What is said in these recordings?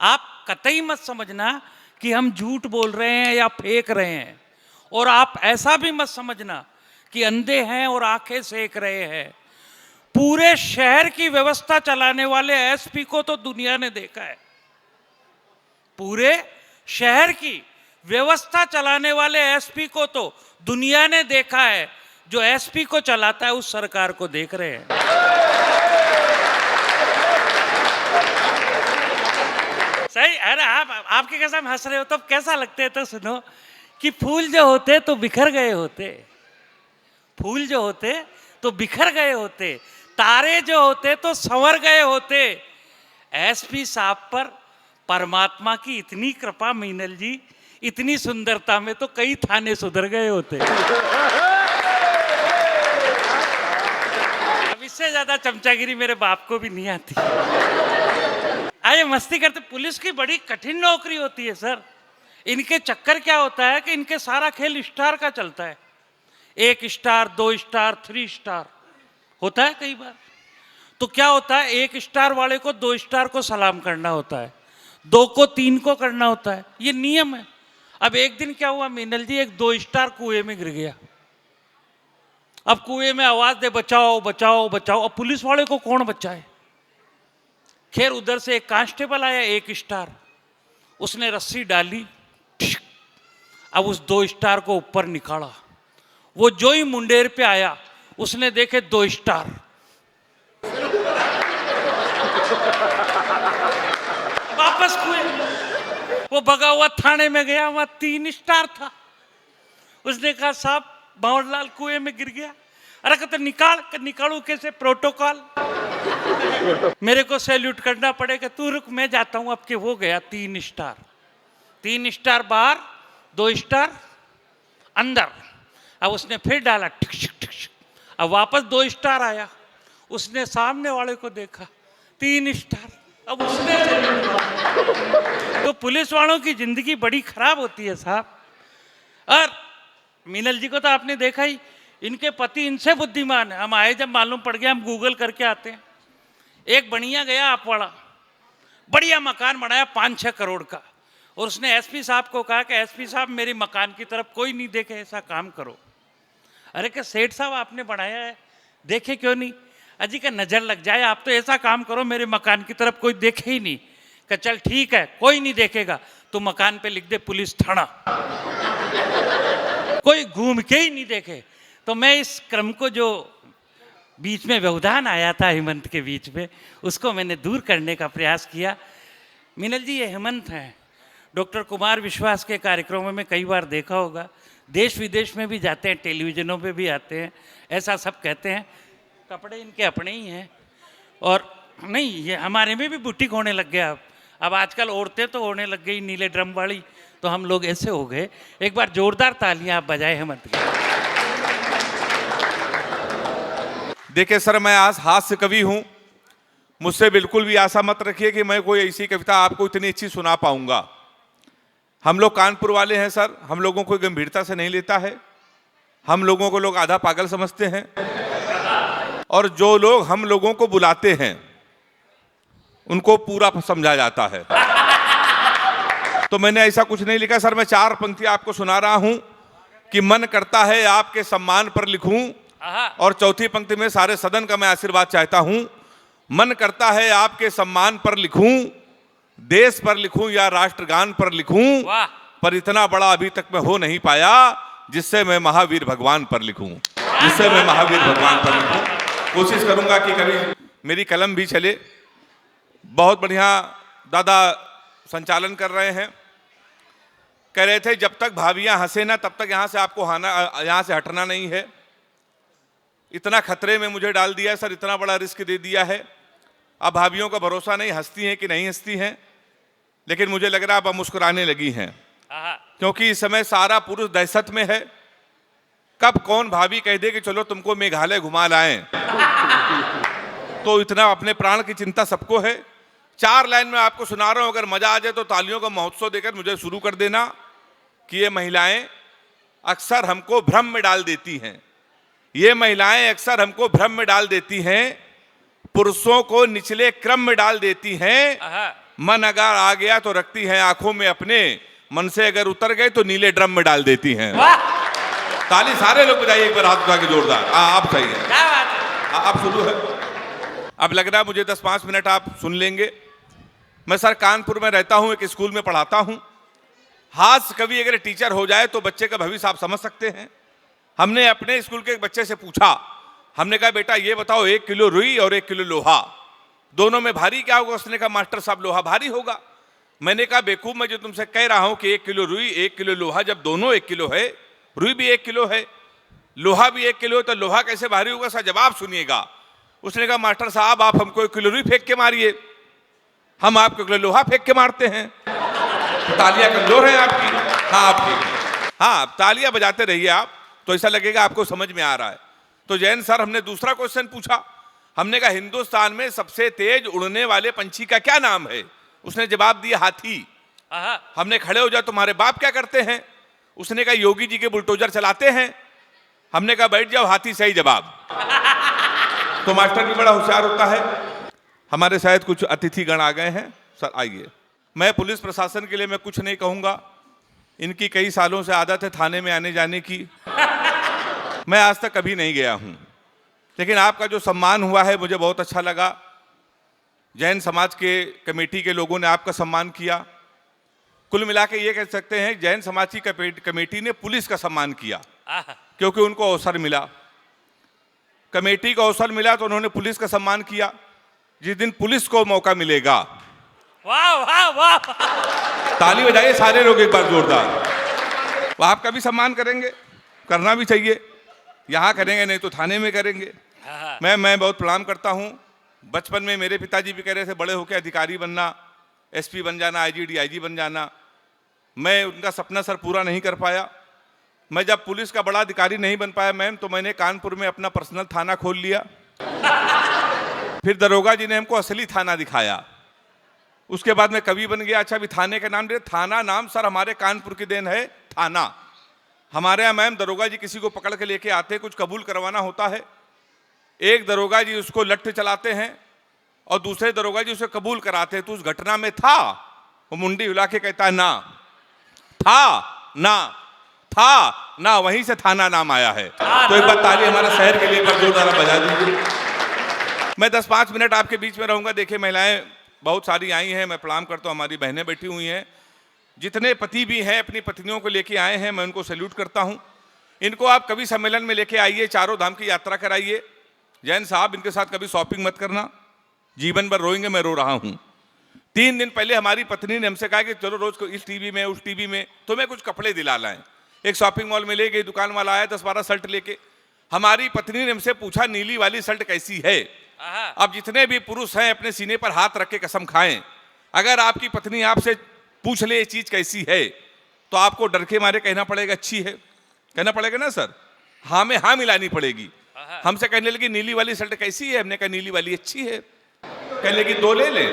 आप कतई मत समझना कि हम झूठ बोल रहे हैं या फेंक रहे हैं, और आप ऐसा भी मत समझना कि अंधे हैं और आंखें सेक रहे हैं। पूरे शहर की व्यवस्था चलाने वाले एसपी को तो दुनिया ने देखा है। पूरे शहर की व्यवस्था चलाने वाले एसपी को तो दुनिया ने देखा है। जो एसपी को चलाता है उस सरकार को देख रहे हैं। सही। अरे आपके कैसा हंस रहे हो? तब कैसा लगते है तो सुनो कि फूल जो होते तो बिखर गए होते, फूल जो होते तो बिखर गए होते, तारे जो होते तो संवर गए होते। एसपी साहब पर परमात्मा की इतनी कृपा मीनल जी, इतनी सुंदरता में तो कई थाने सुधर गए होते। अब इससे ज्यादा चमचागिरी मेरे बाप को भी नहीं आती। आइए मस्ती करते। पुलिस की बड़ी कठिन नौकरी होती है सर। इनके चक्कर क्या होता है कि इनके सारा खेल स्टार का चलता है। 1 स्टार, 2 स्टार, 3 स्टार होता है कई बार। तो क्या होता है, 1 स्टार वाले को 2 स्टार को सलाम करना होता है, 2 को 3 को करना होता है, ये नियम है। अब एक दिन क्या हुआ मीनल जी, एक 2 स्टार कुएं में गिर गया। अब कुएं में आवाज दे बचाओ बचाओ बचाओ। अब पुलिस वाले को कौन बचाए? खैर उधर से एक कांस्टेबल आया 1 स्टार, उसने रस्सी डाली। अब उस 2 स्टार को ऊपर निकाला। वो जो ही मुंडेर पे आया उसने देखे 2 स्टार। वापस कुएं। वो भगा हुआ थाने में गया, वहां 3 स्टार था। उसने कहा साहब बावरलाल कुएं में गिर गया। अरे कहते निकालू कैसे? प्रोटोकॉल। मेरे को सैल्यूट करना पड़ेगा। तू रुक मैं जाता हूं। अब के हो गया 3 स्टार। 3 स्टार बाहर, 2 स्टार अंदर। अब उसने फिर डाला। अब वापस 2 स्टार आया। उसने सामने वाले को देखा, 3 स्टार। अब उसने तो पुलिस वालों की जिंदगी बड़ी खराब होती है साहब। और मीनल जी को तो आपने देखा ही, इनके पति इनसे बुद्धिमान है। हम आए जब मालूम पड़ गया, हम गूगल करके आते हैं। एक बनिया गया आपवाड़ा, बढ़िया मकान बनाया 5-6 करोड़ का, और उसने एसपी साहब को कहा कि एसपी साहब मेरी मकान की तरफ कोई नहीं देखे, ऐसा काम करो। अरे क्या सेठ साहब आपने बनाया है, देखे क्यों नहीं? अजी का नजर लग जाए, आप तो ऐसा काम करो मेरे मकान की तरफ कोई देखे ही नहीं। कि चल ठीक है कोई नहीं देखेगा, तो मकान पे लिख दे पुलिस थाना, कोई घूम के ही नहीं देखे। तो मैं इस क्रम को जो बीच में व्यवधान आया था हेमंत के बीच में, उसको मैंने दूर करने का प्रयास किया। मीनल जी ये हेमंत हैं, डॉक्टर कुमार विश्वास के कार्यक्रमों में कई बार देखा होगा, देश विदेश में भी जाते हैं, टेलीविजनों पे भी आते हैं, ऐसा सब कहते हैं। कपड़े इनके अपने ही हैं, और नहीं ये हमारे में भी बुटीक होने लग गया। अब आजकल औरतें तो होने लग गई नीले ड्रम वाली, तो हम लोग ऐसे हो गए। एक बार जोरदार तालियां आप बजाए हेमंत की। देखिए सर, मैं आज हास्य कवि हूं। मुझसे बिल्कुल भी आशा मत रखिए कि मैं कोई ऐसी कविता आपको इतनी अच्छी सुना पाऊंगा। हम लोग कानपुर वाले हैं सर, हम लोगों को गंभीरता से नहीं लेता है। हम लोगों को लोग आधा पागल समझते हैं, और जो लोग हम लोगों को बुलाते हैं उनको पूरा समझा जाता है। तो मैंने ऐसा कुछ नहीं लिखा सर। मैं 4 पंक्ति आपको सुना रहा हूं कि मन करता है आपके सम्मान पर लिखूं, और चौथी पंक्ति में सारे सदन का मैं आशीर्वाद चाहता हूं। मन करता है आपके सम्मान पर लिखूं, देश पर लिखूं या राष्ट्रगान पर लिखूं, पर इतना बड़ा अभी तक मैं हो नहीं पाया जिससे मैं महावीर भगवान पर लिखूं, जिससे मैं महावीर भगवान पर लिखूं। कोशिश करूंगा कि कभी मेरी कलम भी चले। बहुत बढ़िया दादा संचालन कर रहे हैं। कह रहे थे जब तक भाभियां हंसे ना तब तक यहां से आपको यहां से हटना नहीं है। इतना खतरे में मुझे डाल दिया है सर, इतना बड़ा रिस्क दे दिया है। अब भाभियों का भरोसा नहीं, हंसती हैं कि नहीं हंसती हैं, लेकिन मुझे लग रहा है अब मुस्कुराने लगी हैं, क्योंकि इस समय सारा पुरुष दहशत में है। कब कौन भाभी कह दे कि चलो तुमको मेघालय घुमा लाएं, तो इतना अपने प्राण की चिंता सबको है। 4 लाइन में आपको सुना रहा हूं, अगर मजा आ जाए तो तालियों का महोत्सव देकर मुझे शुरू कर देना कि ये महिलाएं अक्सर हमको भ्रम में डाल देती हैं। ये महिलाएं अक्सर हमको भ्रम में डाल देती हैं, पुरुषों को निचले क्रम में डाल देती हैं, मन अगर आ गया तो रखती हैं आंखों में अपने, मन से अगर उतर गए तो नीले ड्रम में डाल देती हैं। वाह, ताली सारे लोग बजाइए एक बार हाथ उठा के जोरदार। आप सही है, क्या बात है। आप शुरू है। अब लग रहा है मुझे 10-5 मिनट आप सुन लेंगे। मैं सर कानपुर में रहता हूं, एक स्कूल में पढ़ाता हूं। हास्य कवि अगर टीचर हो जाए तो बच्चे का भविष्य आप समझ सकते हैं। हमने अपने स्कूल के एक बच्चे से पूछा, हमने कहा बेटा ये बताओ 1 किलो रुई और 1 किलो लोहा, दोनों में भारी क्या होगा? उसने कहा मास्टर साहब लोहा भारी होगा। मैंने कहा बेवकूफ, मैं जो तुमसे कह रहा हूं कि 1 किलो रुई 1 किलो लोहा, जब दोनों 1 किलो है, रुई भी 1 किलो है, लोहा भी 1 किलो है, तो लोहा कैसे भारी होगा? सर जवाब सुनिएगा। उसने कहा मास्टर साहब आप हमको 1 किलो रुई फेंक के मारिए, हम आपको 1 किलो लोहा फेंक के मारते हैं। तो तालियां कमजोर हैं आपकी? हाँ आपकी। हाँ तालियां बजाते रहिए आप, तो ऐसा लगेगा आपको समझ में आ रहा है। तो जैन सर हमने दूसरा क्वेश्चन पूछा, हमने कहा हिंदुस्तान में सबसे तेज उड़ने वाले पंछी का क्या नाम है? उसने जवाब दिया हाथी। हमने खड़े हो जाओ तुम्हारे बाप क्या करते हैं? उसने कहा योगी जी के बुलडोजर चलाते हैं। हमने कहा बैठ जाओ, हाथी सही जवाब। तो मास्टर भी बड़ा होशियार होता है। हमारे शायद कुछ अतिथिगण आ गए हैं, सर आइए। मैं पुलिस प्रशासन के लिए मैं कुछ नहीं कहूंगा, इनकी कई सालों से आदत है थाने में आने जाने की। मैं आज तक कभी नहीं गया हूं, लेकिन आपका जो सम्मान हुआ है मुझे बहुत अच्छा लगा। जैन समाज के कमेटी के लोगों ने आपका सम्मान किया। कुल मिला के ये कह सकते हैं जैन समाज की कमेटी ने पुलिस का सम्मान किया, क्योंकि उनको अवसर मिला। कमेटी को अवसर मिला तो उन्होंने पुलिस का सम्मान किया। जिस दिन पुलिस को मौका मिलेगा, वाह वाह वाह, ताली बजाइए सारे लोग एक बार जोरदार। वो आपका भी सम्मान करेंगे, करना भी चाहिए। यहाँ करेंगे नहीं तो थाने में करेंगे। मैं बहुत प्रणाम करता हूँ। बचपन में मेरे पिताजी भी कह रहे थे बड़े होकर अधिकारी बनना, एसपी बन जाना, आईजी डीआईजी बन जाना। मैं उनका सपना सर पूरा नहीं कर पाया। मैं जब पुलिस का बड़ा अधिकारी नहीं बन पाया मैम, तो मैंने कानपुर में अपना पर्सनल थाना खोल लिया। फिर दरोगा जी ने हमको असली थाना दिखाया। उसके बाद मैं कवि बन गया। अच्छा अभी थाने का नाम दे, थाना नाम सर हमारे कानपुर की देन है। थाना हमारे यहाँ मैम दरोगा जी किसी को पकड़ के लेके आते, कुछ कबूल करवाना होता है, एक दरोगा जी उसको लठ चलाते हैं और दूसरे दरोगा जी उसे कबूल कराते हैं। तो उस घटना में था, वो मुंडी हिला के कहता है ना था ना, वहीं से थाना नाम आया है। तो एक बार ताली हमारे शहर के लिए जोरदार बजा दीजिए। मैं 10-5 मिनट आपके बीच में रहूंगा। देखिए महिलाएं बहुत सारी आई हैं, मैं प्रणाम करता हूँ। हमारी बहनें बैठी हुई हैं, जितने पति भी हैं अपनी पत्नियों को लेके आए हैं, मैं उनको सैल्यूट करता हूँ। इनको आप कभी सम्मेलन में लेके आइए, चारों धाम की यात्रा कराइए। जैन साहब इनके साथ कभी शॉपिंग मत करना, जीवन भर रोएंगे मैं रो रहा हूँ। 3 दिन पहले हमारी पत्नी ने हमसे कहा कि चलो रोज को इस टीवी में उस टीवी में तुम्हें कुछ कपड़े दिला लाएं। एक शॉपिंग मॉल में ले गई, दुकान वाला आया 10-12 शर्ट लेके। हमारी पत्नी ने हमसे पूछा नीली वाली शर्ट कैसी है? अब जितने भी पुरुष हैं अपने सीने पर हाथ रख के कसम खाएं, अगर आपकी पत्नी आपसे पूछ ले ये चीज कैसी है, तो आपको डर के मारे कहना पड़ेगा अच्छी है। कहना पड़ेगा ना सर? हाँ में हाँ मिलानी पड़ेगी। हमसे कहने लगी नीली वाली शर्ट कैसी है? हमने कहा नीली वाली अच्छी है। कहने लगी 2 ले ले।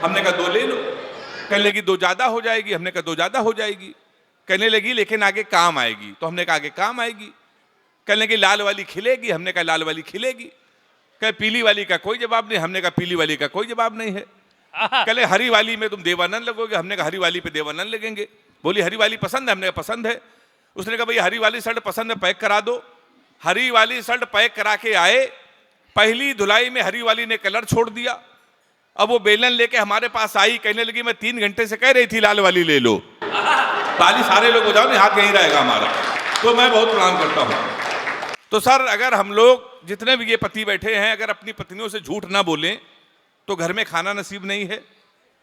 हमने कहा 2 ले लो। कहने लगी 2 ज्यादा हो जाएगी। हमने कहा 2 ज्यादा हो जाएगी। कहने लगी लेकिन आगे काम आएगी। तो हमने कहा आगे काम आएगी। कहने लगी लाल वाली खिलेगी। हमने कहा लाल वाली खिलेगी। कहे पीली वाली का कोई जवाब नहीं। हमने कहा पीली वाली का कोई जवाब नहीं है। कहले हरी वाली में तुम देवानंद लगोगे। हमने कहा हरी वाली पे देवानंद लगेंगे। बोली हरी वाली पसंद है? हमने कहा पसंद है। उसने कहा भाई हरी वाली शर्ट पसंद है, पैक करा दो। हरी वाली शर्ट पैक करा के आए, पहली धुलाई में हरी वाली ने कलर छोड़ दिया। अब वो बेलन लेके हमारे पास आई, कहने लगी मैं 3 घंटे से कह रही थी लाल वाली ले लो। ताली सारे लोग हो जाओ नहीं, हाथ यहीं रहेगा हमारा। तो मैं बहुत प्रणाम करता हूं। तो सर अगर हम लोग जितने भी ये पति बैठे हैं अगर अपनी पत्नियों से झूठ ना बोलें तो घर में खाना नसीब नहीं है।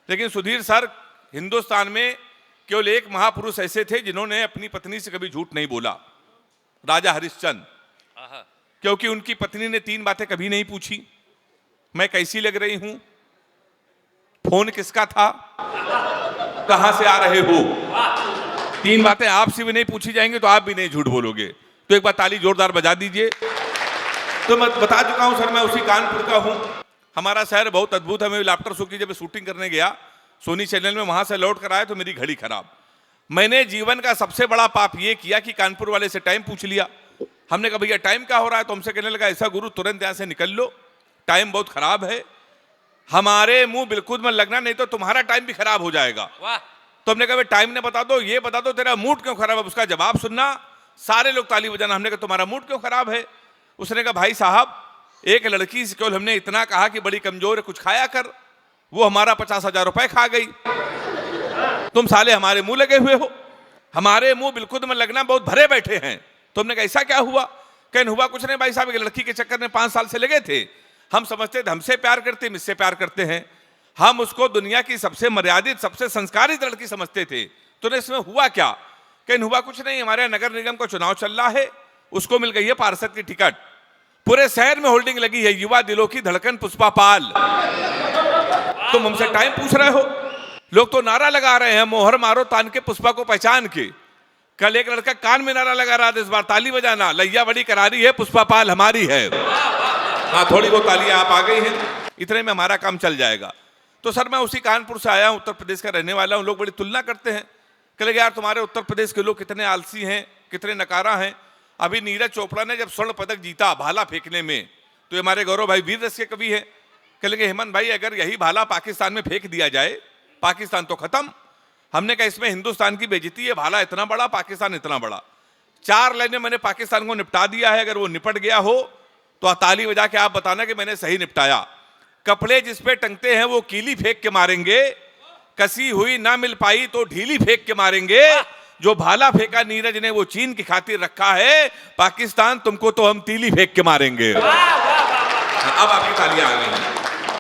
लेकिन सुधीर सर, हिंदुस्तान में केवल एक महापुरुष ऐसे थे जिन्होंने अपनी पत्नी से कभी झूठ नहीं बोला, राजा हरिश्चंद्र। क्योंकि उनकी पत्नी ने 3 बातें कभी नहीं पूछी। मैं कैसी लग रही हूं, फोन किसका था, कहां से आ रहे हो। 3 बातें आपसे भी नहीं पूछी जाएंगी तो आप भी नहीं झूठ बोलोगे। तो एक बार ताली जोरदार बजा दीजिए। तो मैं बता चुका हूं सर, मैं उसी कानपुर का हूं। हमारा शहर बहुत अद्भुत है। मैं लाफ्टर शो की जब शूटिंग करने गया सोनी चैनल में, वहां से लौट कर आया तो मेरी घड़ी खराब। मैंने जीवन का सबसे बड़ा पाप ये किया कि कानपुर वाले से टाइम पूछ लिया। हमने कहा भैया टाइम क्या हो रहा है? तो हमसे कहने लगा ऐसा गुरु तुरंत यहां से निकल लो, टाइम बहुत खराब है। हमारे मुंह बिल्कुल मत लगना, नहीं तो तुम्हारा टाइम भी खराब हो जाएगा। वाह, तो हमने कहा टाइम ने बता दो, ये बता दो तेरा मूड क्यों खराब है। उसका जवाब सुनना, सारे लोग ताली बजाना। हमने कहा तुम्हारा मूड क्यों खराब है। उसने कहा भाई साहब, एक लड़की से केवल हमने इतना कहा कि बड़ी कमजोर है, कुछ खाया कर, वो हमारा 50,000 रुपए खा गई। तुम साले हमारे मुंह लगे हुए हो, हमारे मुंह बिल्कुल मत लगना, बहुत भरे बैठे हैं। तो हमने कहा ऐसा क्या हुआ। कहने हुआ कुछ नहीं भाई साहब, एक लड़की के चक्कर में 5 साल से लगे थे। हम समझते थे हमसे प्यार करते, मुझसे प्यार करते हैं, हम उसको दुनिया की सबसे मर्यादित, सबसे संस्कारित लड़की समझते थे। तो इसमें हुआ क्या। कहने हुआ कुछ नहीं, हमारे नगर निगम का चुनाव चल रहा है, उसको मिल गई है पार्षद की टिकट। पूरे शहर में होल्डिंग लगी है, युवा दिलों की धड़कन पुष्पा पाल। तुम हमसे टाइम पूछ रहे हो। लोग तो नारा लगा रहे हैं, मोहर मारो तान के पुष्पा को पहचान के। कल एक लड़का कान में नारा लगा रहा था, इस बार ताली बजाना, लैया बड़ी करारी है, पुष्पा पाल हमारी है। हाँ, थोड़ी बहुत तालियां आप आ गई हैं, इतने में हमारा काम चल जाएगा। तो सर मैं उसी कानपुर से आया हूं, उत्तर प्रदेश का रहने वाला हूं। लोग बड़ी तुलना करते हैं, कहे यार तुम्हारे उत्तर प्रदेश के लोग कितने आलसी हैं, कितने नकारा हैं। अभी नीरज चोपड़ा ने जब स्वर्ण पदक जीता भाला फेंकने में, तो हमारे गौरव भाई वीर रस के कवि है, कहेंगे हेमंत भाई अगर यही भाला पाकिस्तान में फेंक दिया जाए, पाकिस्तान तो खत्म। हमने कहा इसमें हिंदुस्तान की बेइज्जती है, भाला इतना बड़ा, पाकिस्तान इतना बड़ा। 4 लाइनें मैंने पाकिस्तान को निपटा दिया है। अगर वो निपट गया हो तो ताली बजा के आप बताना कि मैंने सही निपटाया। कपड़े जिस पे टंगते हैं वो कीली फेंक के मारेंगे, कसी हुई ना मिल पाई तो ढीली फेंक के मारेंगे। जो भाला फेंका नीरज ने वो चीन की खातिर रखा है, पाकिस्तान तुमको तो हम तीली फेंक के मारेंगे। अब आपकी तालियां आ गई।